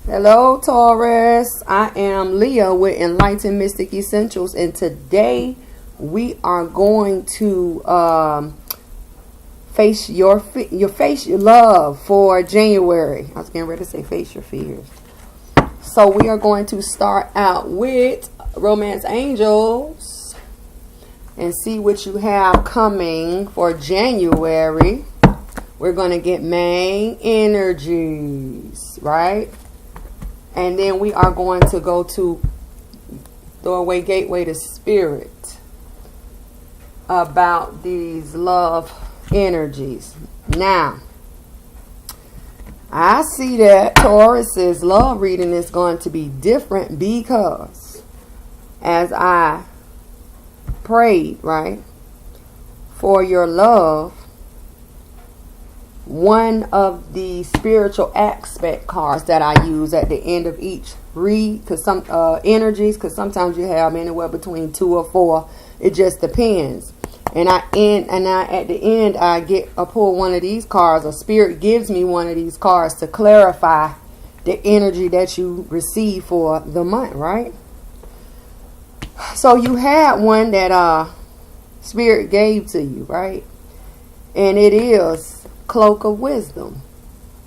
Hello, Taurus. I am Leah with Enlightened Mystic Essentials, and today we are going to face your love for January. I was getting ready to say face your fears. So we are going to start out with Romance Angels and see what you have coming for January. We're going to get main energies, right? And then we are going to go to Doorway Gateway to Spirit about these love energies. Now, I see that Taurus's love reading is going to be different because as I prayed, right, for your love, one of the spiritual aspect cards that I use at the end of each read, because some energies, because sometimes you have anywhere between 2 or 4. It just depends. And at the end I pull one of these cards, or Spirit gives me one of these cards to clarify the energy that you receive for the month, right? So you had one that Spirit gave to you, right? And it is Cloak of Wisdom.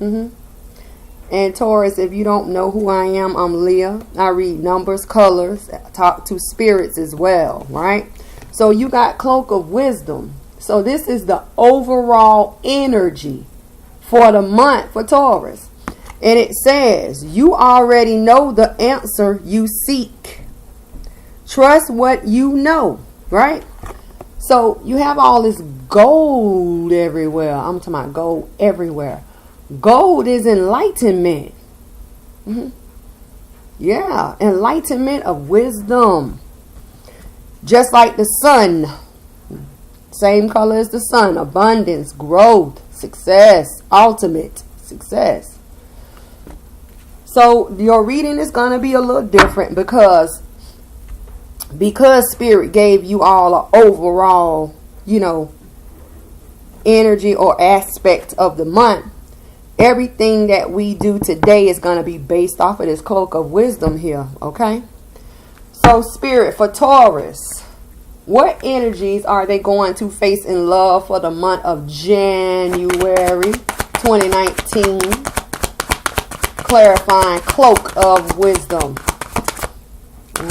And Taurus, if you don't know who I am, I'm Leah. I read numbers, colors, talk to spirits as well, right? So you got Cloak of Wisdom. So this is the overall energy for the month for Taurus. And it says, you already know the answer you seek. Trust what you know, right? So you have all this gold everywhere. I'm talking about gold everywhere. Gold is enlightenment. Yeah, enlightenment of wisdom. Just like the sun. Same color as the sun. Abundance, growth, success, ultimate success. So your reading is going to be a little different because Spirit gave you all an overall, energy or aspect of the month. Everything that we do today is going to be based off of this Cloak of Wisdom here, okay? So Spirit, for Taurus, what energies are they going to face in love for the month of January 2019? Clarifying Cloak of Wisdom.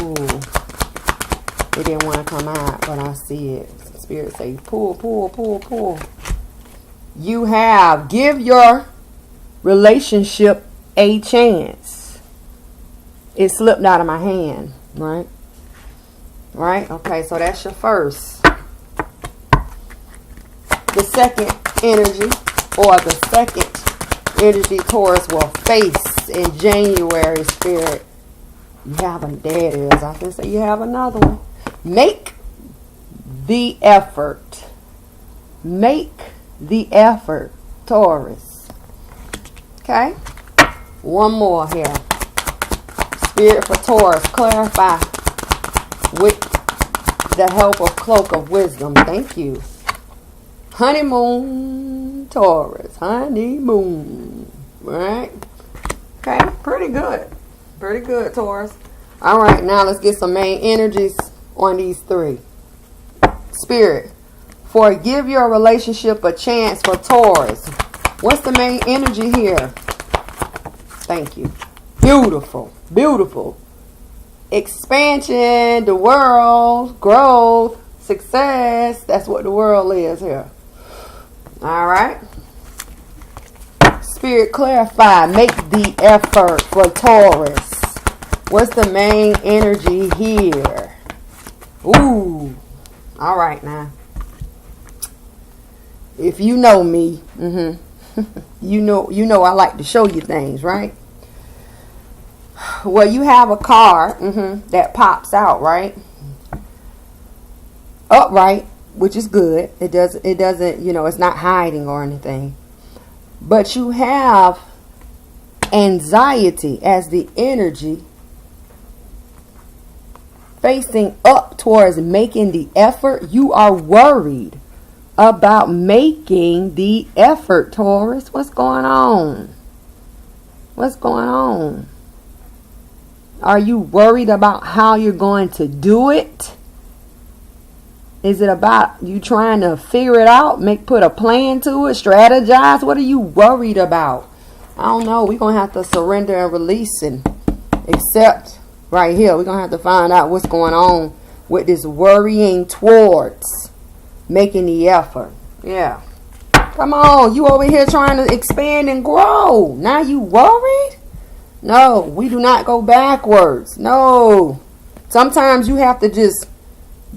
Ooh. It didn't want to come out, but I see it. Spirit say, pull, pull, pull, pull. You have, give your relationship a chance. It slipped out of my hand, right? Right? Okay, so that's your first. The second energy, or the second energy Taurus will face in January, Spirit. You have a, there it is. I can say you have another one. Make the effort. Make the effort, Taurus. Okay? One more here. Spirit for Taurus, clarify with the help of Cloak of Wisdom. Thank you. Honeymoon, Taurus. Honeymoon. Right? Okay? Pretty good. Pretty good, Taurus. All right, now let's get some main energies on these 3. Spirit, forgive your relationship a chance for Taurus. What's the main energy here? Thank you. Beautiful. Beautiful. Expansion, the world, growth, success. That's what the world is here. All right. Spirit, clarify. Make the effort for Taurus. What's the main energy here? Ooh. All right now. If you know me, you know I like to show you things, right? Well, you have a card that pops out, right? Upright, which is good. It doesn't, it's not hiding or anything. But you have anxiety as the energy facing up towards making the effort. You are worried about making the effort, Taurus. What's going on? What's going on? Are you worried about how you're going to do it? Is it about you trying to figure it out, put a plan to it, strategize? What are you worried about? I don't know. We're going to have to surrender and release and accept right here. We're going to have to find out what's going on with this worrying towards making the effort. Yeah. Come on. You over here trying to expand and grow. Now you worried? No, we do not go backwards. No. Sometimes you have to just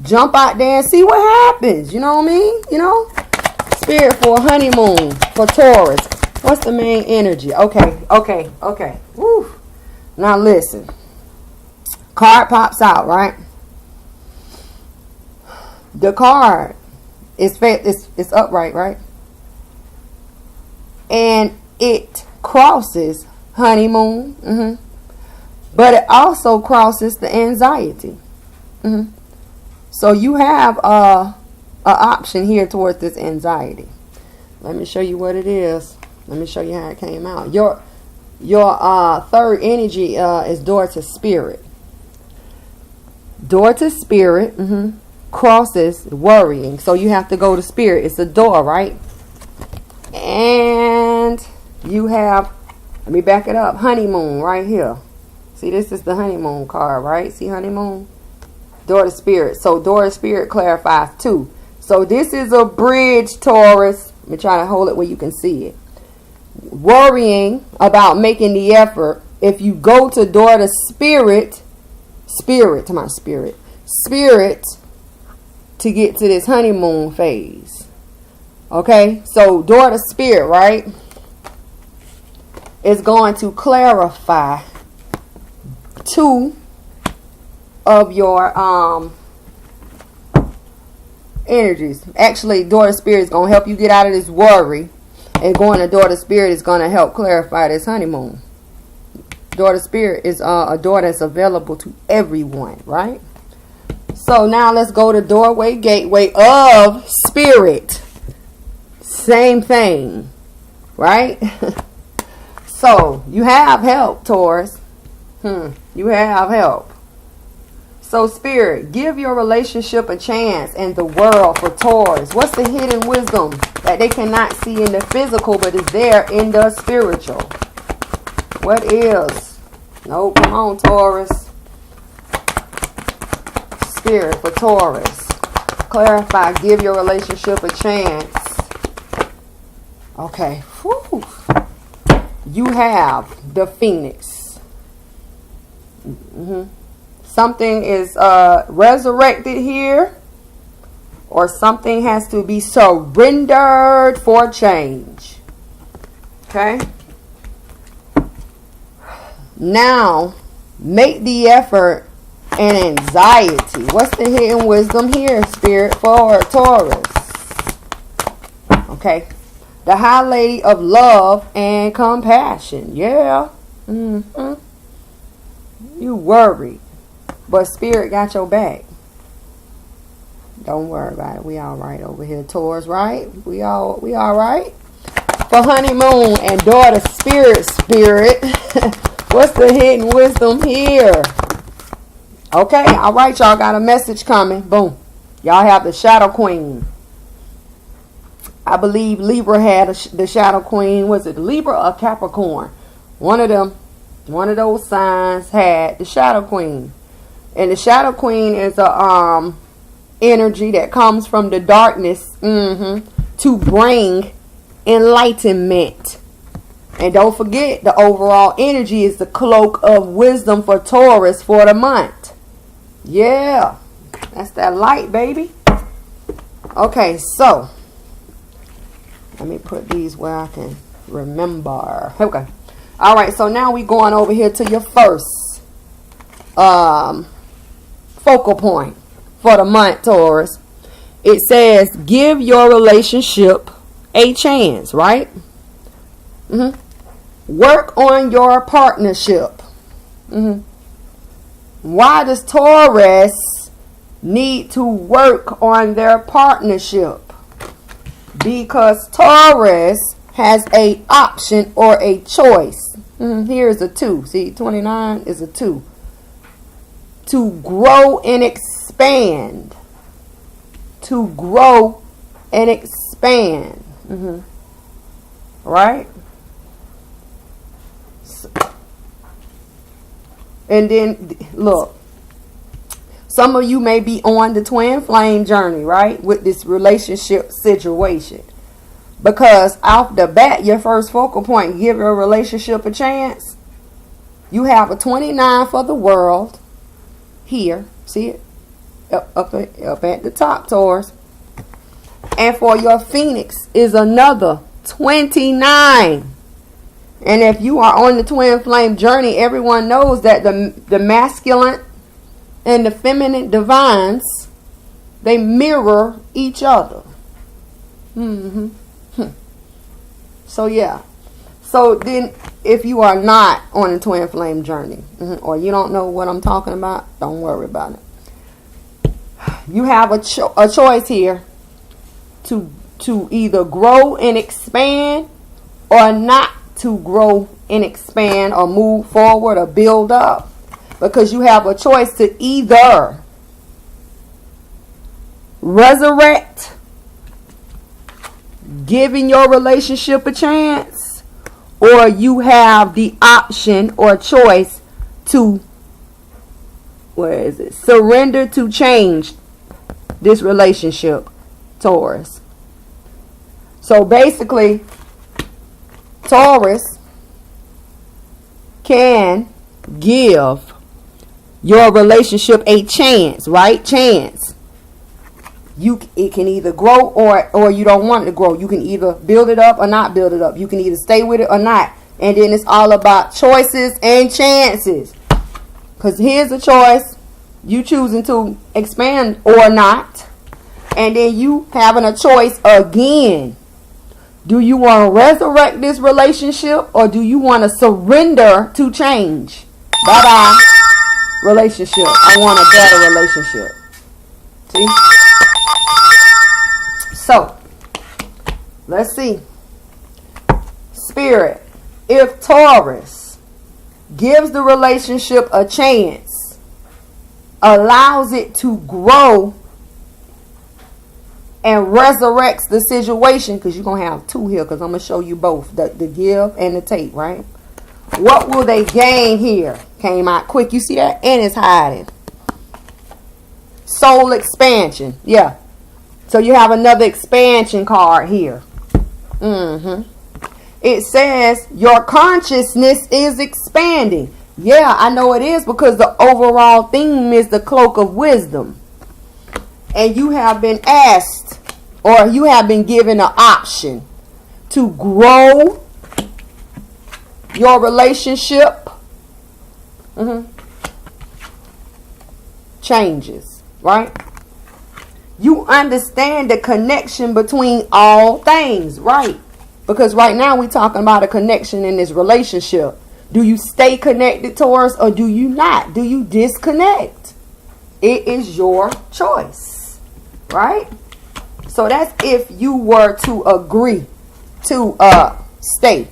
jump out there and see what happens. You know what I mean? You know? Spirit for a honeymoon for Taurus. What's the main energy? Okay. Woo. Now listen. Card pops out, right? The card is it's upright, right? And it crosses honeymoon. But it also crosses the anxiety. So you have a option here towards this anxiety. Let me show you what it is. Let me show you how it came out. Your third energy is door to spirit. Door to spirit crosses worrying. So you have to go to spirit. It's a door, right? And you have, let me back it up, honeymoon right here. See, this is the honeymoon card, right? See honeymoon? Door to spirit. So door to spirit clarifies too. So this is a bridge, Taurus. Let me try to hold it where you can see it. Worrying about making the effort. If you go to door to spirit to get to this honeymoon phase. Okay, so door to spirit, right, is going to clarify two of your energies. Actually, door to spirit is going to help you get out of this worry, and going to door to spirit is going to help clarify this honeymoon. Door to spirit is a door that's available to everyone, right? So now let's go to doorway, gateway of spirit. Same thing, right? So you have help, Taurus. You have help. So spirit, give your relationship a chance in the world for Taurus. What's the hidden wisdom that they cannot see in the physical but is there in the spiritual? What is? No, come on, Taurus. Spirit for Taurus. Clarify, give your relationship a chance. Okay. Whew. You have the Phoenix. Something is resurrected here, or something has to be surrendered for change. Okay. Now, make the effort and anxiety. What's the hidden wisdom here, Spirit, for Taurus? Okay. The High Lady of Love and Compassion. Yeah. You worried, but Spirit got your back. Don't worry about it. We all right over here, Taurus, right? We all right? For honeymoon and daughter spirit. What's the hidden wisdom here? Okay, all right, y'all got a message coming. Boom. Y'all have the Shadow Queen. I believe Libra had the Shadow Queen. Was it Libra or Capricorn? One of those signs had the Shadow Queen. And the Shadow Queen is a energy that comes from the darkness to bring enlightenment. And don't forget, the overall energy is the cloak of wisdom for Taurus for the month. Yeah, that's that light, baby. Okay, so let me put these where I can remember. Okay. All right, so now we going over here to your first focal point for the month, Taurus. It says, give your relationship a chance, right? Work on your partnership. Why does Taurus need to work on their partnership? Because Taurus has a option or a choice. Here's a 2. See, 29 is a 2. to grow and expand. To grow and expand. Right? And then, look. Some of you may be on the twin flame journey, right? With this relationship situation. Because off the bat, your first focal point, give your relationship a chance. You have a 29 for the world. Here. See it? Up at the top, Taurus. And for your Phoenix is another 29. And if you are on the twin flame journey, everyone knows that the masculine and the feminine divines, they mirror each other. So yeah. So then if you are not on the twin flame journey, or you don't know what I'm talking about, don't worry about it. You have a choice here to either grow and expand or not to grow and expand or move forward or build up. Because you have a choice to either resurrect, giving your relationship a chance, or you have the option or choice to, surrender to change this relationship, Taurus. So basically, Taurus can give your relationship a chance, right? Chance. It can either grow or you don't want it to grow. You can either build it up or not build it up. You can either stay with it or not. And then it's all about choices and chances. Because here's a choice. You choosing to expand or not. And then you having a choice again. Do you want to resurrect this relationship or do you want to surrender to change? Bye-bye. Relationship. I want a better relationship. See? So, let's see. Spirit. If Taurus gives the relationship a chance, allows it to grow, and resurrects the situation, because you're going to have two here, because I'm going to show you both, the give and the take, right? What will they gain here? Came out quick. You see that? And it's hiding. Soul expansion. Yeah. So you have another expansion card here. It says your consciousness is expanding. Yeah, I know it is, because the overall theme is the cloak of wisdom. And you have been asked, or you have been given an option to grow your relationship. Changes, right? You understand the connection between all things, right? Because right now we're talking about a connection in this relationship. Do you stay connected, Taurus, or do you not? Do you disconnect? It is your choice, right? So that's if you were to agree to stay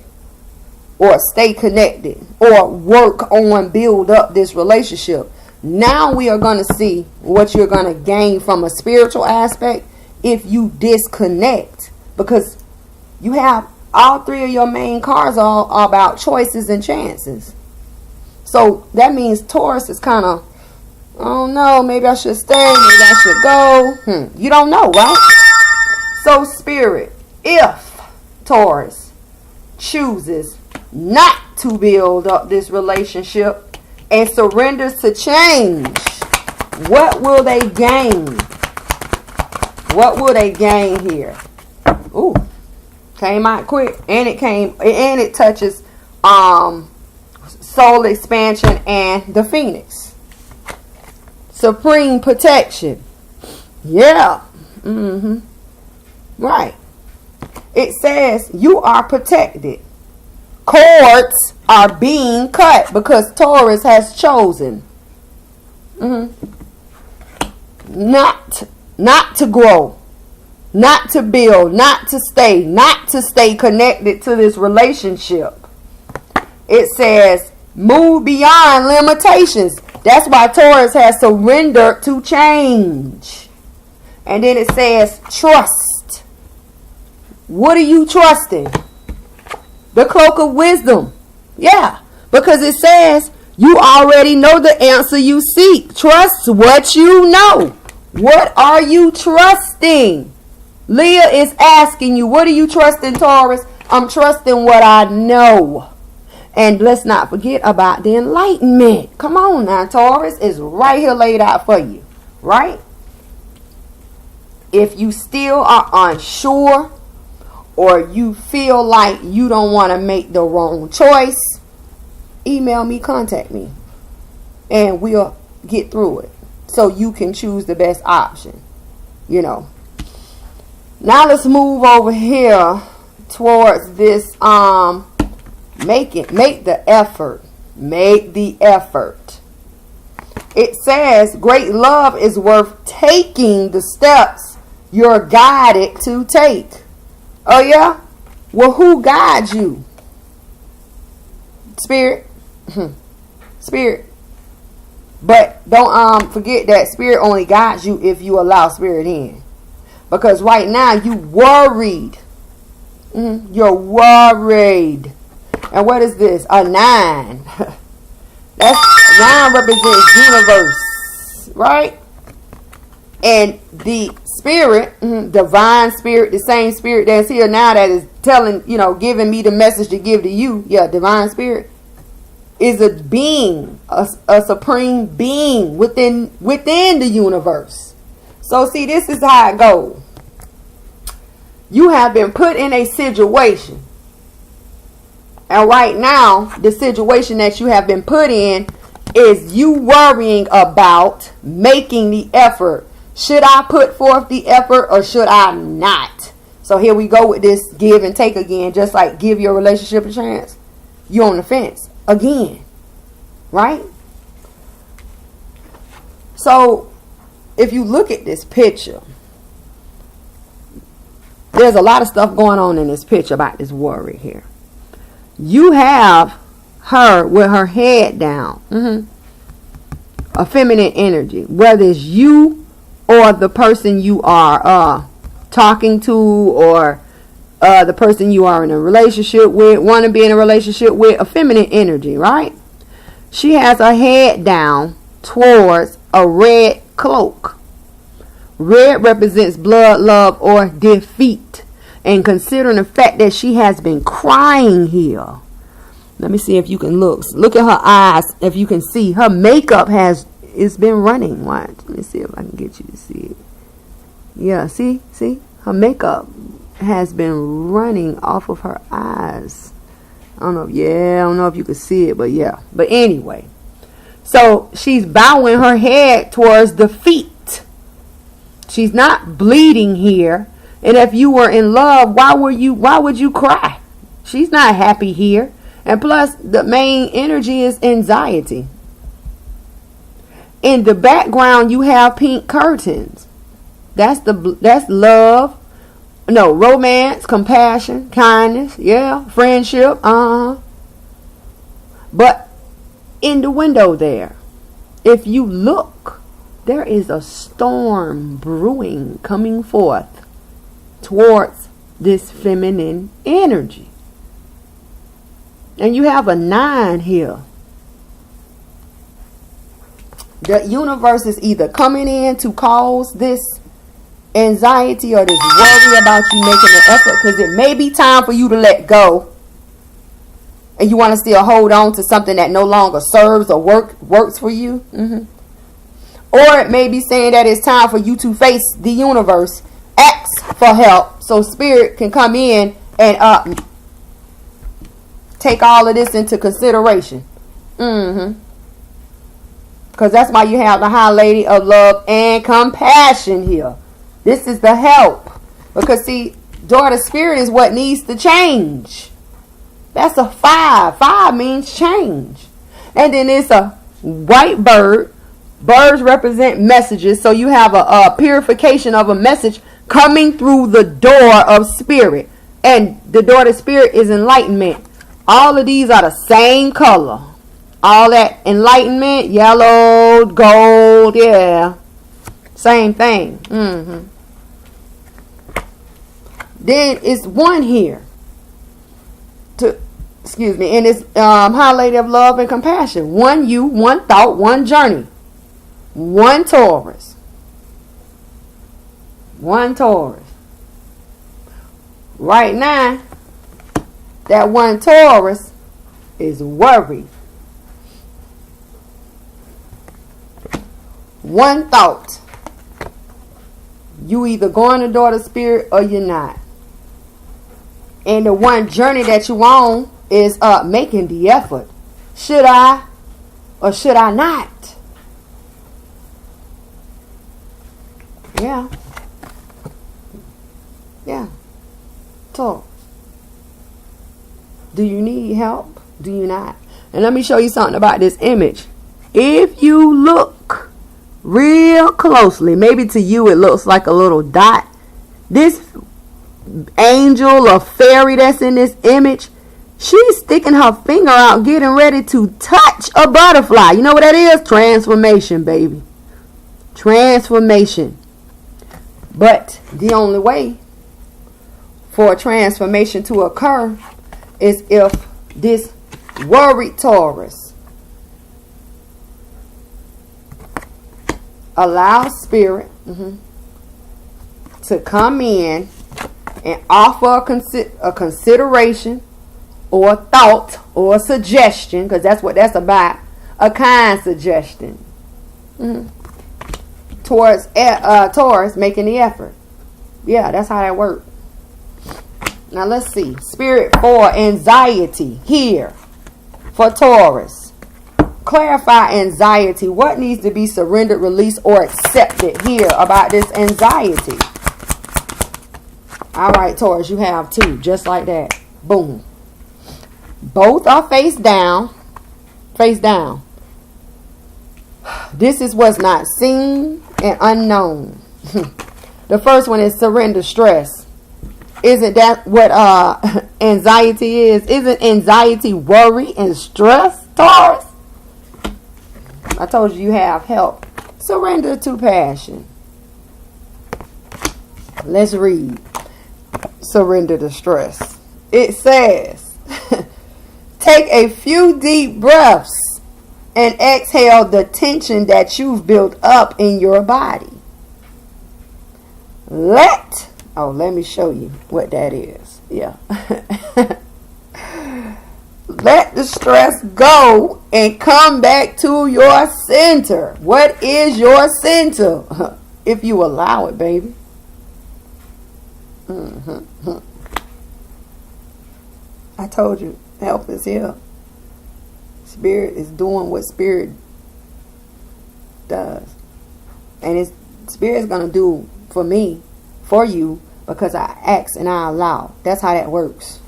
or stay connected or work on build up this relationship. Now we are going to see what you're going to gain from a spiritual aspect if you disconnect, because you have all three of your main cards are about choices and chances. So that means Taurus is kind of, oh no, maybe I should stay, maybe I should go. You don't know, right? So Spirit, if Taurus chooses not to build up this relationship and surrenders to change, what will they gain? What will they gain here? Ooh, came out quick, and it touches soul expansion and the Phoenix. Supreme protection. Yeah. Right. It says you are protected. Cords are being cut because Taurus has chosen not to grow, not to build, not to stay connected to this relationship. It says move beyond limitations. That's why Taurus has surrendered to change. And then it says trust. What are you trusting? The cloak of wisdom. Yeah, because it says you already know the answer you seek. Trust what you know. What are you trusting? Leah is asking you, what are you trusting, Taurus? I'm trusting what I know. And let's not forget about the enlightenment. Come on now, Taurus. It's right here laid out for you. Right? If you still are unsure, or you feel like you don't want to make the wrong choice, email me, contact me, and we'll get through it so you can choose the best option. You know. Now let's move over here towards this make the effort. Make the effort. It says great love is worth taking the steps you're guided to take. Oh yeah? Well, who guides you? Spirit. Spirit. But don't forget that spirit only guides you if you allow spirit in. Because right now you worried. You're worried. And what is this? A 9. That's 9 represents universe, right? And the spirit, divine spirit, the same spirit that's here now that is telling, giving me the message to give to you. Yeah, divine spirit is a being, a supreme being within the universe. So see, this is how it goes. You have been put in a situation. And right now, the situation that you have been put in is you worrying about making the effort. Should I put forth the effort or should I not? So here we go with this give and take again. Just like give your relationship a chance. You're on the fence again. Right? So if you look at this picture, there's a lot of stuff going on in this picture about this worry here. You have her with her head down. A feminine energy. Whether it's you or the person you are talking to, or the person you are in a relationship with, want to be in a relationship with, a feminine energy, right? She has her head down towards a red cloak. Red represents blood, love, or defeat. And considering the fact that she has been crying here. Let me see if you can look. Look at her eyes. If you can see, her makeup it's been running. Watch. Let me see if I can get you to see it. Yeah, see? Her makeup has been running off of her eyes. I don't know if you can see it, but yeah. But anyway. So she's bowing her head towards defeat. She's not bleeding here. And if you were in love, why would you cry? She's not happy here. And plus, the main energy is anxiety. In the background, you have pink curtains. That's love. No, romance, compassion, kindness, yeah, friendship, But in the window there, if you look, there is a storm brewing coming forth towards this feminine energy. And you have a 9 here. The universe is either coming in to cause this anxiety or this worry about you making an effort, because it may be time for you to let go. And you want to still hold on to something that no longer serves or works for you. Or it may be saying that it's time for you to face the universe, ask for help, so spirit can come in and take all of this into consideration. Because that's why you have the High Lady of Love and Compassion here. This is the help. Because see, daughter spirit is what needs to change. That's a 5. 5 means change. And then it's a white bird. Birds represent messages. So you have a purification of a message coming through the door of spirit. And the daughter spirit is enlightenment. All of these are the same color. All that enlightenment, yellow, gold, yeah. Same thing. Then it's one here. And it's High Lady of Love and Compassion. One you, one thought, one journey. One Taurus. One Taurus. Right now, that one Taurus is worried. One thought. You either going to daughter spirit or you're not. And the one journey that you on is making the effort. Should I or should I not? Yeah. Yeah. Talk. Do you need help? Do you not? And let me show you something about this image. If you look real closely, maybe to you it looks like a little dot. This angel or fairy that's in this image, she's sticking her finger out, getting ready to touch a butterfly. You know what that is? Transformation, baby. Transformation. But the only way for a transformation to occur is if this worried Taurus allows spirit to come in and offer a consideration or a thought or a suggestion, because that's what that's about, a kind suggestion towards Taurus making the effort. Yeah, that's how that works. Now let's see. Spirit for anxiety here for Taurus. Clarify anxiety. What needs to be surrendered, released, or accepted here about this anxiety? All right, Taurus, you have two. Just like that. Boom. Both are face down. Face down. This is what's not seen and unknown. The first one is surrender stress. Isn't that what anxiety is? Isn't anxiety worry and stress, Taurus? I told you have help. Surrender to passion. Let's read. Surrender to stress. It says, take a few deep breaths and exhale the tension that you've built up in your body. Let me show you what that is. Yeah. Let the stress go and come back to your center. What is your center? If you allow it, baby. I told you, help is here. Spirit is doing what spirit does. And Spirit's going to do for me, for you, because I ask and I allow. That's how that works.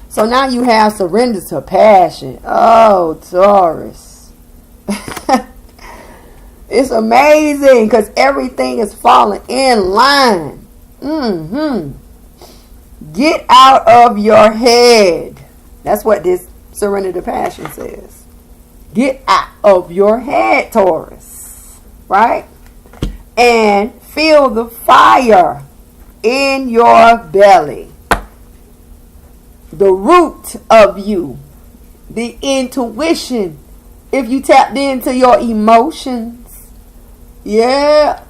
So now you have surrender to passion. Oh, Taurus. It's amazing because everything is falling in line. Get out of your head. That's what this surrender to passion says. Get out of your head, Taurus. Right? And feel the fire in your belly. The root of you. The intuition. If you tapped into your emotions. Yeah.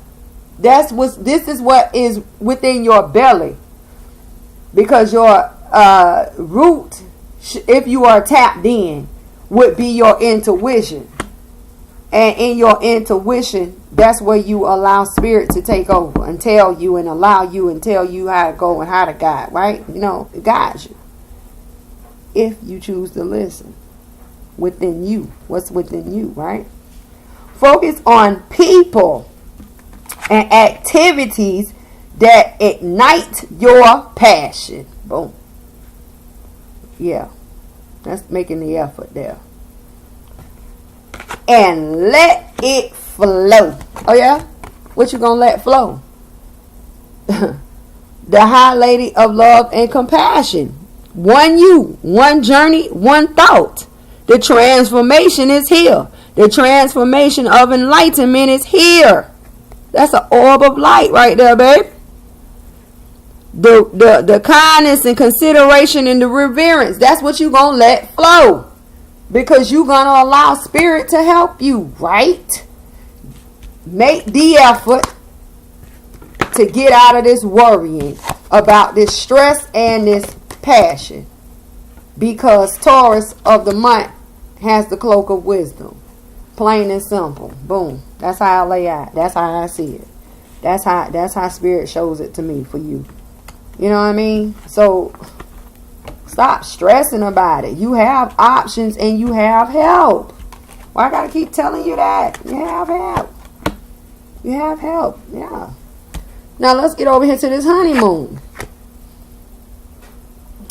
This is what is within your belly. Because your root, if you are tapped in, would be your intuition. And in your intuition, that's where you allow spirit to take over and tell you and allow you and tell you how to go and how to guide, right? You know, it guides you. If you choose to listen. Within you. What's within you, right? Focus on people and activities that ignite your passion. Boom. Yeah. That's making the effort there. And let it flow. Oh yeah? What you gonna let flow? The High Lady of Love and Compassion. One you, one journey, one thought. The transformation is here. The transformation of enlightenment is here. That's an orb of light right there, babe. The kindness and consideration and the reverence, that's what you're going to let flow. Because you're going to allow spirit to help you, right? Make the effort to get out of this worrying about this stress and this passion. Because Taurus of the month has the cloak of wisdom. Plain and simple. Boom. That's how I lay out. That's how I see it. That's how spirit shows it to me for you. You know what I mean? So stop stressing about it. You have options and you have help. Why I gotta keep telling you that? You have help. You have help. Yeah. Now let's get over here to this honeymoon.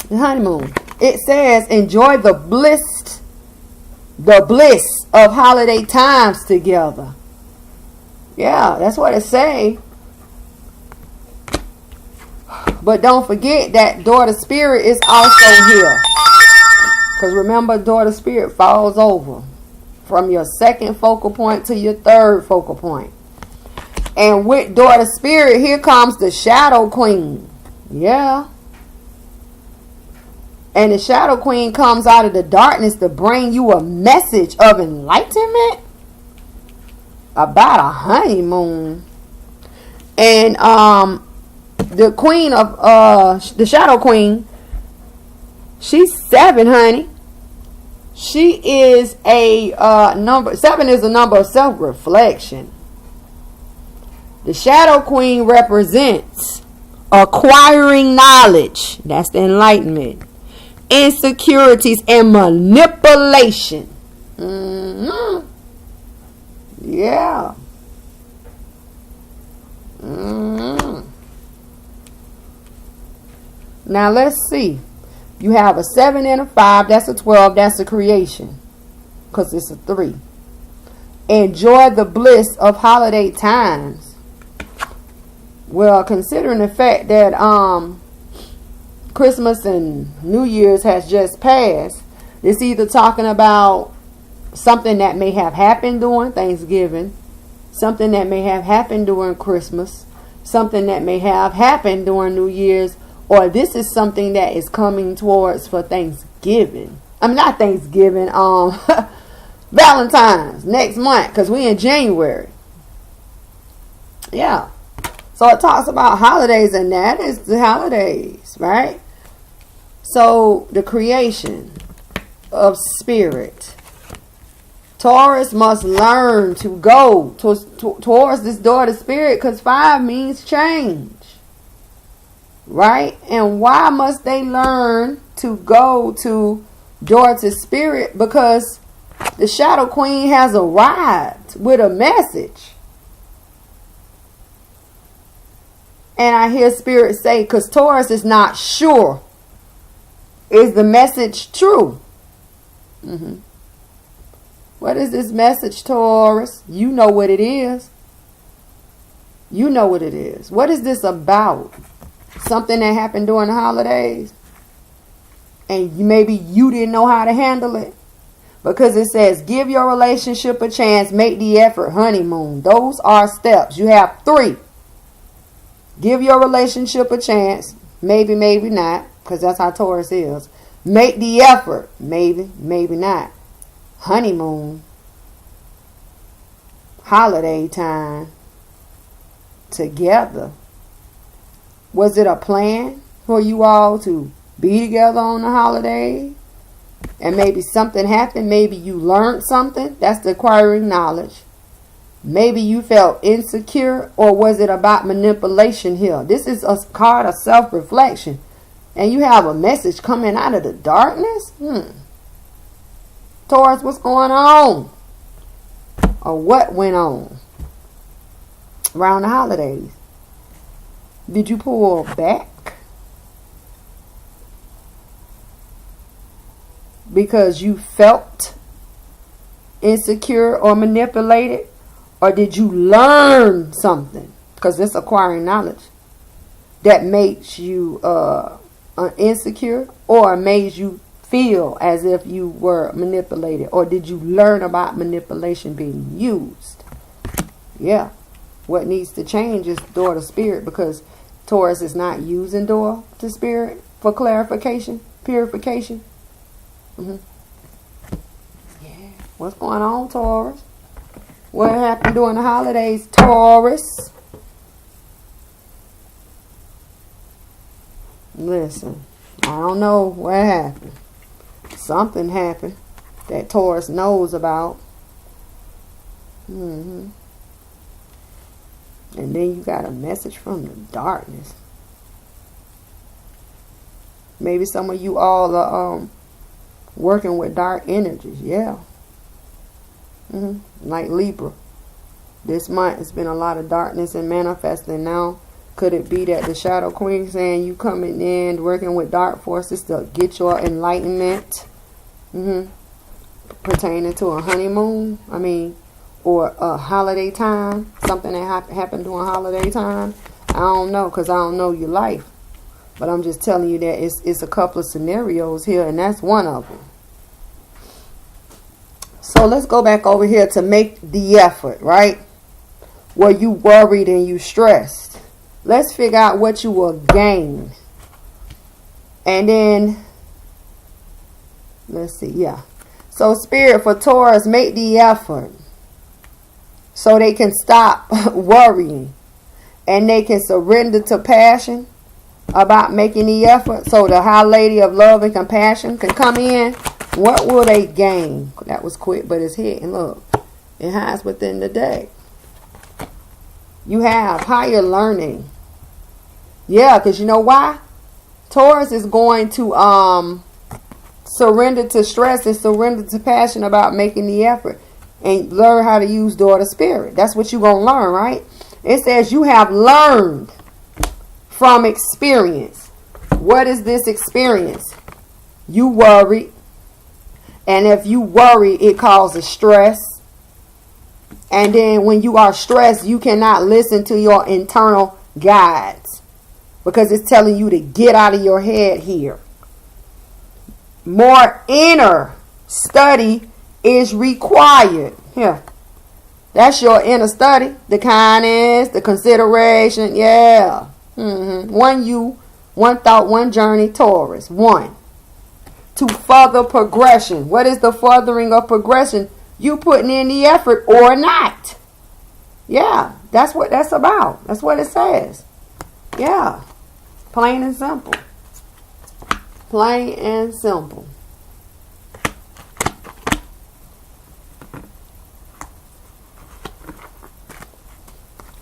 The honeymoon. It says enjoy the bliss of holiday times together. Yeah, that's what it say. But don't forget that daughter spirit is also here. Because remember, daughter spirit falls over from your second focal point to your third focal point. And with daughter spirit, here comes the shadow queen. Yeah. And the shadow queen comes out of the darkness to bring you a message of enlightenment about a honeymoon. And the queen of the shadow queen, she's 7, honey. She is a number 7 is a number of self-reflection. The shadow queen represents acquiring knowledge. That's the enlightenment. Insecurities and manipulation. Mm-hmm. Yeah. Mm-hmm. Now let's see. You have a 7 and a 5. That's a 12. That's a creation. Because it's a 3. Enjoy the bliss of holiday times. Well, considering the fact that Christmas and New Year's has just passed, it's either talking about something that may have happened during Thanksgiving, something that may have happened during Christmas, something that may have happened during New Year's, or this is something that is coming towards for Thanksgiving. I mean, not Thanksgiving, Valentine's next month, because we in January. Yeah. So it talks about holidays, and that is the holidays, right? So the creation of spirit. Taurus must learn to go towards this daughter spirit, because 5 means change. Right? And why must they learn to go to daughter spirit? Because the shadow queen has arrived with a message. And I hear spirit say, because Taurus is not sure. Is the message true? Mm-hmm. What is this message, Taurus? You know what it is. You know what it is. What is this about? Something that happened during the holidays? And maybe you didn't know how to handle it? Because it says, give your relationship a chance. Make the effort. Honeymoon. Those are steps. You have 3. Give your relationship a chance. Maybe, maybe not. Because that's how Taurus is. Make the effort. Maybe, maybe not. Honeymoon. Holiday time. Together. Was it a plan for you all to be together on the holidays? And maybe something happened. Maybe you learned something. That's the acquiring knowledge. Maybe you felt insecure, or was it about manipulation here? This is a card of self-reflection. And you have a message coming out of the darkness? Taurus, what's going on? Or what went on around the holidays? Did you pull back? Because you felt insecure or manipulated? Or did you learn something? Because it's acquiring knowledge that makes you insecure, or made you feel as if you were manipulated? Or did you learn about manipulation being used? Yeah. What needs to change is door to spirit, because Taurus is not using door to spirit for clarification, purification. Yeah. What's going on, Taurus? What happened during the holidays, Taurus? Listen, I don't know what happened. Something happened that Taurus knows about. And then you got a message from the darkness. Maybe some of you all are working with dark energies. Yeah. Like Libra. This month it's been a lot of darkness and manifesting now. Could it be that the Shadow Queen saying you coming in working with dark forces to get your enlightenment? Pertaining to a honeymoon? Or a holiday time? Something that happened during holiday time? I don't know, because I don't know your life. But I'm just telling you that it's a couple of scenarios here, and that's one of them. So let's go back over here to make the effort, right? Where you worried and you stressed. Let's figure out what you will gain. And then, let's see, yeah. So Spirit, for Taurus, make the effort so they can stop worrying. And they can surrender to passion about making the effort. So the High Lady of Love and Compassion can come in. What will they gain? That was quick, but it's hitting. Look, it hides within the day. You have higher learning. Yeah, because you know why? Taurus is going to surrender to stress and surrender to passion about making the effort. And learn how to use door to spirit. That's what you're going to learn, right? It says you have learned from experience. What is this experience? You worried. And if you worry, it causes stress. And then when you are stressed, you cannot listen to your internal guides. Because it's telling you to get out of your head here. More inner study is required. Here. That's your inner study. The kindness, the consideration. Yeah. One you, one thought, one journey, Taurus. One. To further progression. What is the furthering of progression? You putting in the effort or not. Yeah, that's what that's about. That's what it says. Yeah. Plain and simple. Plain and simple.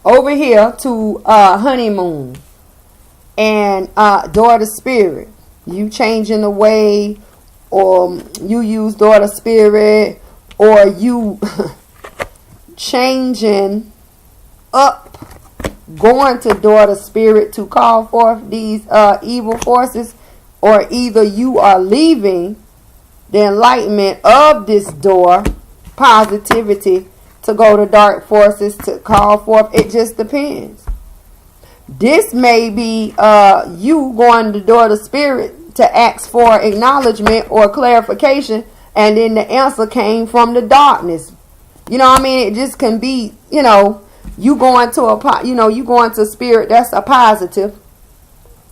Over here to honeymoon and door to spirit. You changing the way, or you use door to spirit, or you changing up, going to door to spirit to call forth these evil forces, or either you are leaving the enlightenment of this door, positivity, to go to dark forces to call forth. It just depends. This may be you going to door to spirit to ask for acknowledgement or clarification, and then the answer came from the darkness. You know what I mean? It just can be, you going to you going to spirit, that's a positive,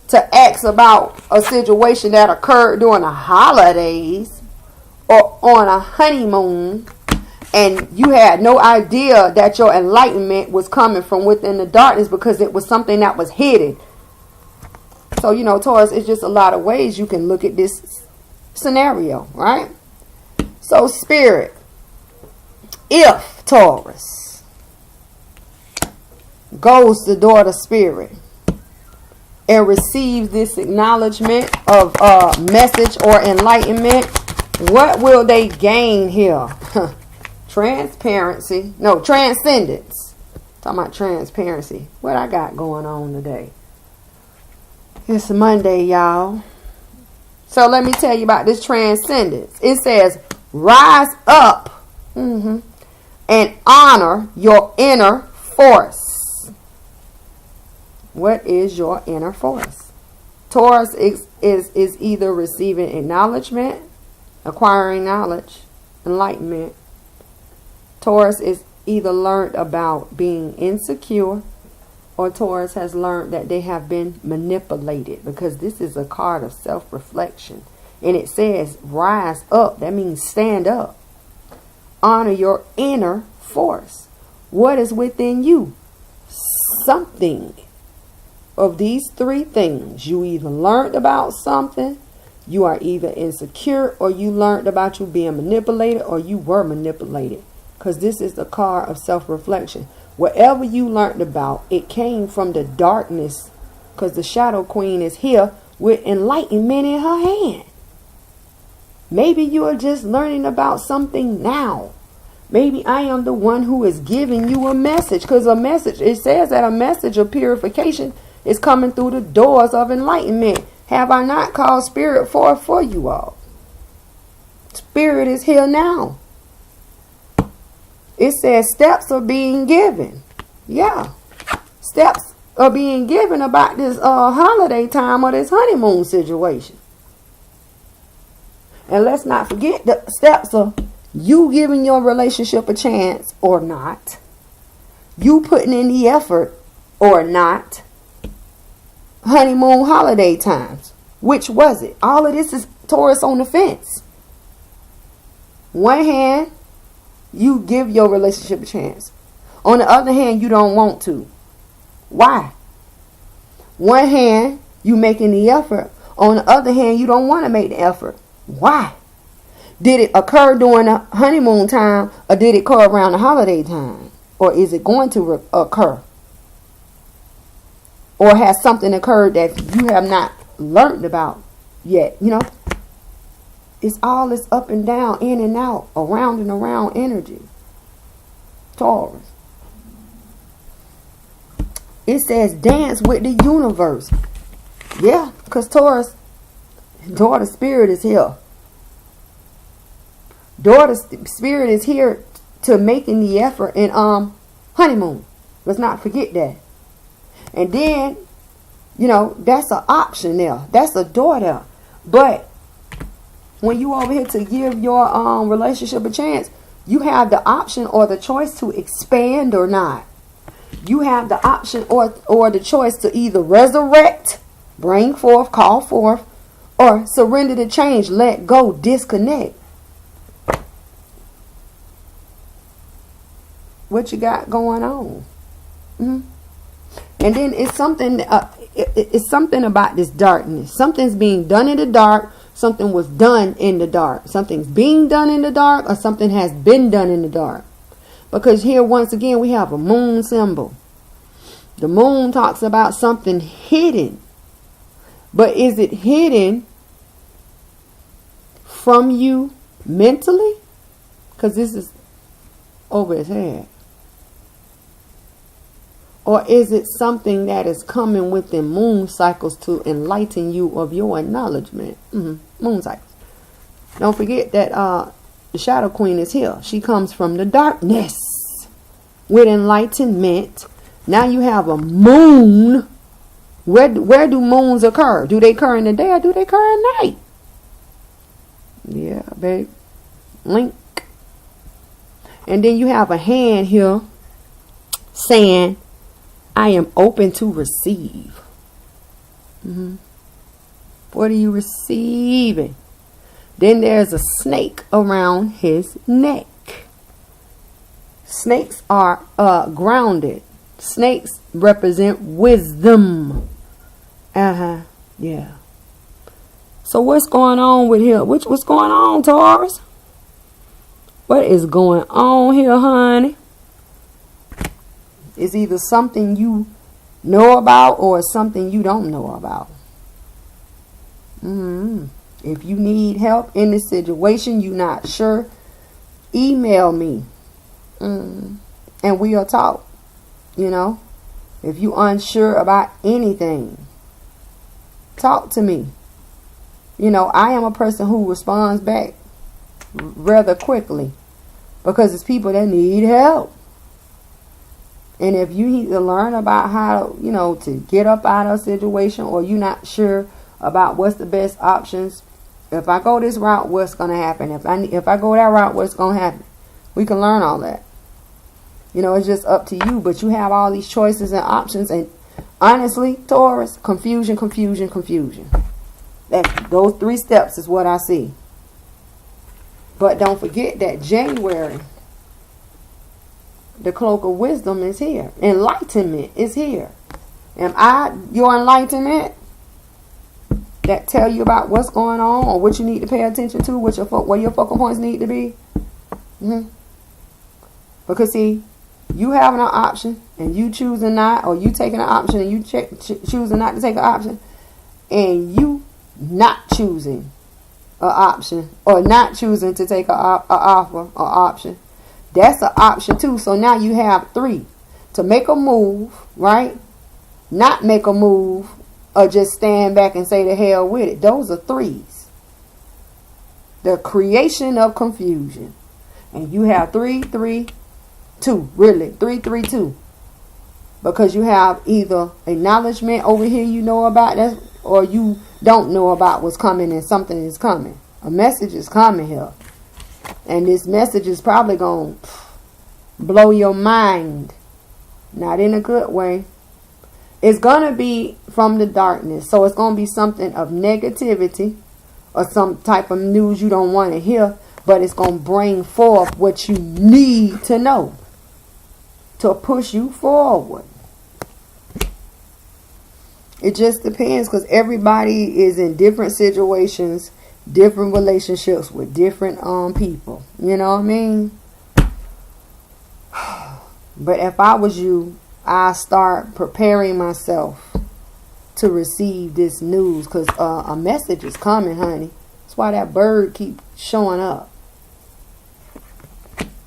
to ask about a situation that occurred during the holidays or on a honeymoon, and you had no idea that your enlightenment was coming from within the darkness because it was something that was hidden. So, Taurus, it's just a lot of ways you can look at this scenario, right? So, Spirit, if Taurus goes to door to spirit and receives this acknowledgement of message or enlightenment, what will they gain here? Transparency. No, transcendence. Talking about transparency. What I got going on today? It's Monday, y'all. So let me tell you about this transcendence. It says, rise up and honor your inner force. What is your inner force? Taurus is either receiving acknowledgement, acquiring knowledge, enlightenment. Taurus is either learned about being insecure, or Taurus has learned that they have been manipulated, because this is a card of self-reflection. And it says rise up. That means stand up. Honor your inner force. What is within you? Something of these three things. You either learned about something, you are either insecure, or you learned about you being manipulated, or you were manipulated. Because this is the card of self-reflection. Whatever you learned about, it came from the darkness, because the Shadow Queen is here with enlightenment in her hand. Maybe you are just learning about something now. Maybe I am the one who is giving you a message, because a message, it says that a message of purification is coming through the doors of enlightenment. Have I not called Spirit forth for you all? Spirit is here now. It says steps are being given. Yeah. Steps are being given about this holiday time or this honeymoon situation. And let's not forget, the steps are you giving your relationship a chance or not. You putting in the effort or not. Honeymoon holiday times. Which was it? All of this is Taurus on the fence. One hand, you give your relationship a chance. On the other hand, you don't want to. Why? One hand, you making the effort. On the other hand, you don't want to make the effort. Why? Did it occur during the honeymoon time, or did it occur around the holiday time? Or is it going to occur? Or has something occurred that you have not learned about yet? You know, it's all this up and down, in and out, around and around energy. Taurus. It says dance with the universe. Yeah, because Taurus, daughter spirit is here. Daughter spirit is here to making the effort in honeymoon. Let's not forget that. And then, you know, that's an option there. That's a door there. But when you over here to give your relationship a chance, you have the option or the choice to expand or not. You have the option or the choice to either resurrect, bring forth, call forth, or surrender to change, let go, disconnect. What you got going on? Mm-hmm. And then it's something. It's something about this darkness. Something's being done in the dark. Something was done in the dark. Something's being done in the dark, or something has been done in the dark. Because here, once again, we have a moon symbol. The moon talks about something hidden. But is it hidden from you mentally? Because this is over his head. Or is it something that is coming within moon cycles to enlighten you of your acknowledgement? Moon cycles. Don't forget that the Shadow Queen is here. She comes from the darkness with enlightenment. Now you have a moon. Where do moons occur? Do they occur in the day or do they occur at night? Yeah, babe. Link. And then you have a hand here saying, I am open to receive. What are you receiving? Then there's a snake around his neck. Snakes are grounded. Snakes represent wisdom. Yeah. So what's going on with here? What's going on, Taurus? What is going on here, honey? It's either something you know about or something you don't know about. If you need help in this situation, you're not sure, email me. And we'll talk. You know, if you're unsure about anything, talk to me. You know, I am a person who responds back rather quickly because it's people that need help. And if you need to learn about how, you know, to get up out of a situation, or you're not sure about what's the best options. If I go this route, what's going to happen? If I go that route, what's going to happen? We can learn all that. You know, it's just up to you. But you have all these choices and options. And honestly, Taurus, confusion, confusion, confusion. Those 3 steps is what I see. But don't forget that January, the cloak of wisdom is here. Enlightenment is here. Am I your enlightenment? That tell you about what's going on or what you need to pay attention to, where your focal points need to be. Because see, you having an option and you choosing not, or you taking an option and you choosing not to take an option, and you not choosing an option or not choosing to take a offer or option, that's an option too. So now you have 3 to make a move, right? Not make a move, or just stand back and say the hell with it. Those are 3s. The creation of confusion. And you have 3, 3, 2. Really, 3, 3, 2. Because you have either acknowledgement over here you know about that, or you don't know about what's coming and something is coming. A message is coming here. And this message is probably going to blow your mind. Not in a good way. It's going to be from the darkness. So it's going to be something of negativity or some type of news you don't want to hear. But it's going to bring forth what you need to know to push you forward. It just depends, because everybody is in different situations, different relationships with different people. You know what I mean? But if I was you, I start preparing myself to receive this news, because a message is coming, honey. That's why that bird keep showing up.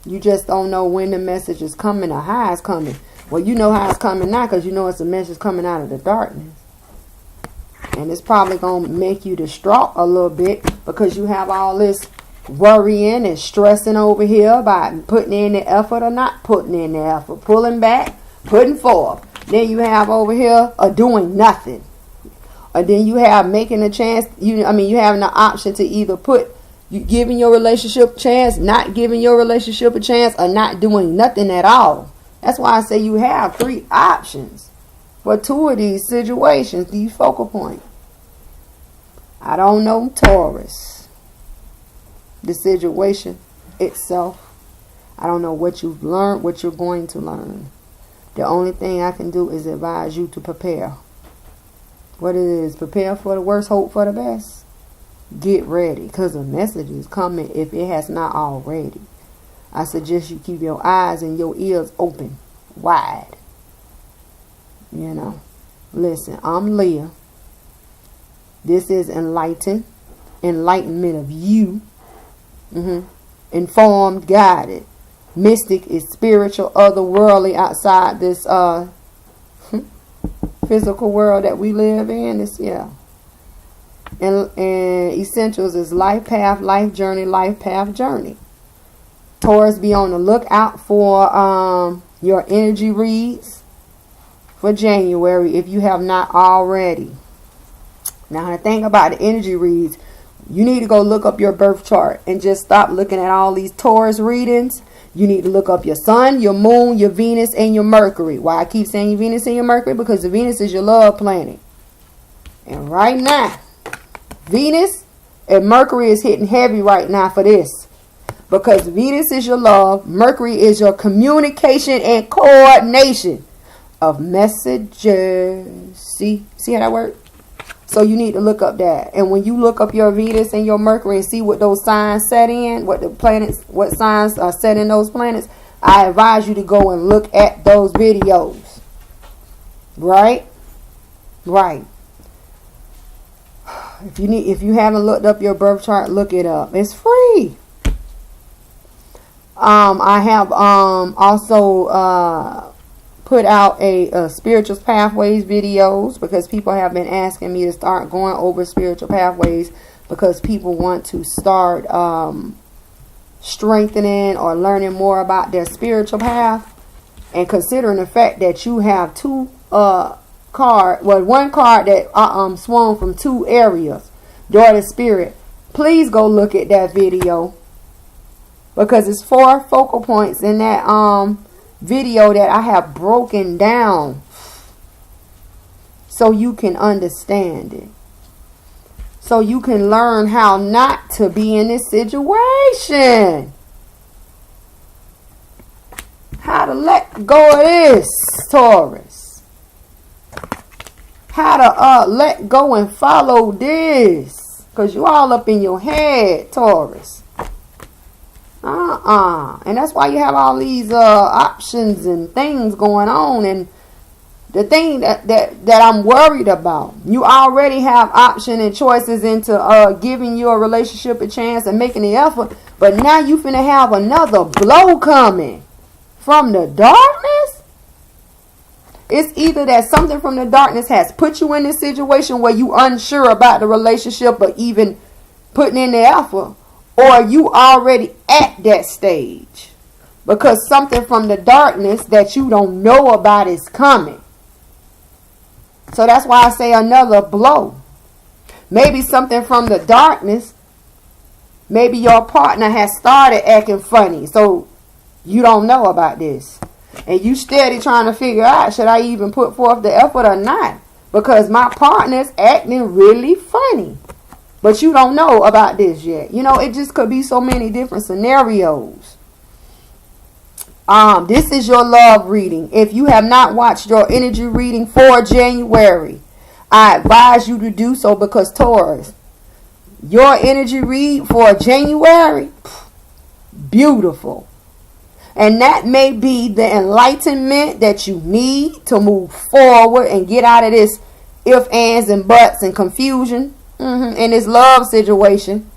You just don't know when the message is coming or how it's coming. Well, you know how it's coming now, because you know it's a message coming out of the darkness. And it's probably going to make you distraught a little bit, because you have all this worrying and stressing over here about putting in the effort or not putting in the effort, pulling back, putting forth. Then you have over here doing nothing. Or then you have making a chance. You having the option to either you giving your relationship a chance, not giving your relationship a chance, or not doing nothing at all. That's why I say you have 3 options for 2 of these situations, these focal points. I don't know, Taurus, the situation itself. I don't know what you've learned, what you're going to learn. The only thing I can do is advise you to prepare. What it is, prepare for the worst, hope for the best. Get ready, because the message is coming if it has not already. I suggest you keep your eyes and your ears open, wide. You know. Listen, I'm Leah. This is enlightenment of you. Informed, guided. Mystic is spiritual, otherworldly, outside this physical world that we live in. And essentials is life path, life journey, life path journey. Taurus, be on the lookout for your energy reads for January if you have not already. Now, the thing about the energy reads, you need to go look up your birth chart and just stop looking at all these Taurus readings. You need to look up your sun, your moon, your Venus, and your Mercury. Why I keep saying your Venus and your Mercury? Because the Venus is your love planet. And right now, Venus and Mercury is hitting heavy right now for this. Because Venus is your love, Mercury is your communication and coordination of messages. See how that works? So you need to look up that. And when you look up your Venus and your Mercury and see what those signs set in, what signs are set in those planets, I advise you to go and look at those videos. Right? Right. If you haven't looked up your birth chart, look it up. It's free. I have also put out a spiritual pathways videos, because people have been asking me to start going over spiritual pathways, because people want to start strengthening or learning more about their spiritual path. And considering the fact that you have 2 card, well, one card that swung from 2 areas, daughter spirit, please go look at that video, because it's 4 focal points in that video that I have broken down so you can understand it, so you can learn how not to be in this situation, how to let go of this, Taurus, how to let go and follow this, because you all up in your head, Taurus. And that's why you have all these options and things going on. And the thing that I'm worried about, you already have option and choices into giving your relationship a chance and making the effort, but now you finna have another blow coming from the darkness. It's either that something from the darkness has put you in this situation where you unsure about the relationship or even putting in the effort, or you already at that stage because something from the darkness that you don't know about is coming. So that's why I say another blow. Maybe something from the darkness, maybe your partner has started acting funny, so you don't know about this. And you steady trying to figure out, should I even put forth the effort or not? Because my partner's acting really funny. But you don't know about this yet. You know, it just could be so many different scenarios. This is your love reading. If you have not watched your energy reading for January, I advise you to do so, because Taurus, your energy read for January, beautiful. And that may be the enlightenment that you need to move forward and get out of this ifs, ands, and buts and confusion in this love situation.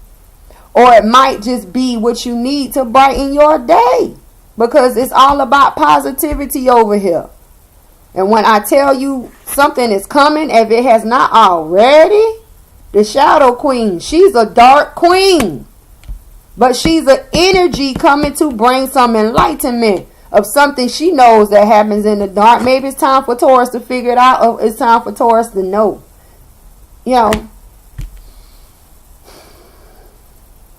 Or it might just be what you need to brighten your day, because it's all about positivity over here. And when I tell you something is coming, if it has not already, the Shadow Queen, she's a dark queen. But she's an energy coming to bring some enlightenment of something she knows that happens in the dark. Maybe it's time for Taurus to figure it out, or it's time for Taurus to know. You know,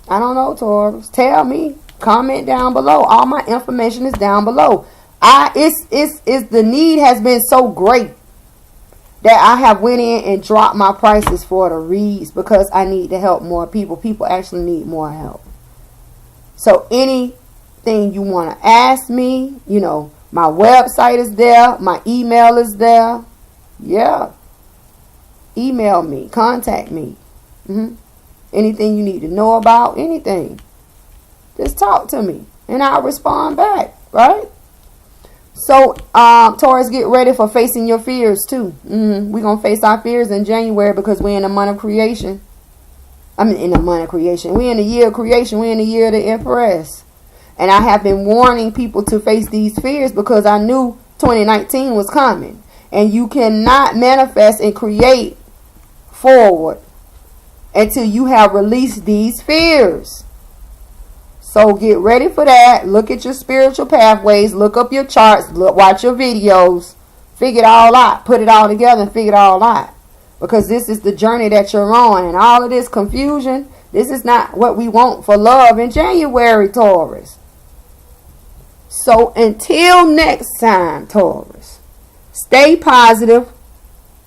I don't know, Taurus. Tell me. Comment down below. All my information is down below. The need has been so great that I have went in and dropped my prices for the reads, because I need to help more people. People actually need more help. So anything you want to ask me, you know, my website is there. My email is there. Yeah. Email me. Contact me. Anything you need to know about, anything, just talk to me and I'll respond back, right? So, Taurus, get ready for facing your fears too. We're going to face our fears in January, because we're in the month of creation. In the month of creation. We're in the year of creation. We're in the year of the Empress. And I have been warning people to face these fears, because I knew 2019 was coming. And you cannot manifest and create forward until you have released these fears. So get ready for that. Look at your spiritual pathways. Look up your charts. Watch your videos. Figure it all out. Put it all together and figure it all out. Because this is the journey that you're on. And all of this confusion, this is not what we want for love in January, Taurus. So until next time, Taurus, stay positive.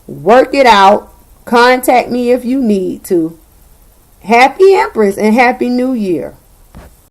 Work it out. Contact me if you need to. Happy Empress and Happy New Year.